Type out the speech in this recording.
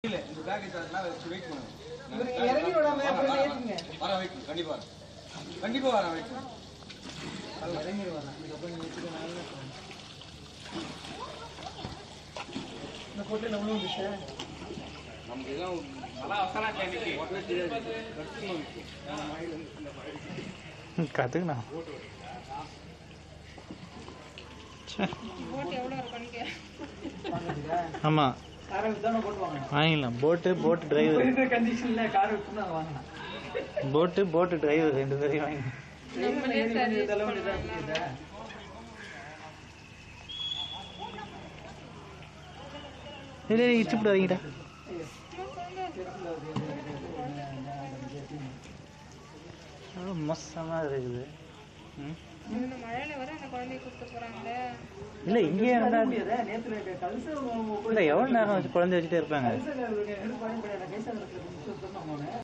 இல்ல இந்த பேக் இதெல்லாம் வச்சு வெயிட் பண்ணுங்க. இவங்க இறங்கி விடாம அப்படியே ஏத்துங்க. வர வெயிட் பண்ணு. கண்டிப்பா வர. கண்டிப்பா வர வெயிட் பண்ணு. அது இறங்கி வரலாம். இதுக்கு அப்புறம் நீங்க ஏத்துக்க நல்லா இருக்கும். இந்த போட்டோல ஒண்ணு வந்துச்சு. நமக்கு எல்லாம் நல்லா அவசரமா கேண்டிக்கு. ஒண்ணே தெரியாது. கஷ்டமா இருக்கு. நான் மைண்ட் இந்த மைண்ட் கத்துக்குனா. போட் எவ்வளவு இருக்குன்னு வாங்குறீங்களா? ஆமா. காரை வித்தானே போட்டு வாங்க. வாங்கிடலாம். Boat driver. இந்த கண்டிஷன்ல கார் வித்துனா வாங்கலாம். போட் டிரைவர் ரெண்டு பேரையும் வாங்கி. நம்மளே சர்வீஸ் இதெல்லாம் பண்ணலாம். புரியுதா? இல்லை இச்சு விடாதீங்கடா. மோசமா இருக்குது. இந்த மழையில வர அந்த குழந்தைய கூப்பிட்டு போறாங்களே. இல்லை இங்கேயே இருந்தா முடியாதா? நேத்துல கல்ச இல்லை எவ்வளோ நேரம் வச்சு குழந்தை வச்சுட்டே இருப்பாங்க. கல்ச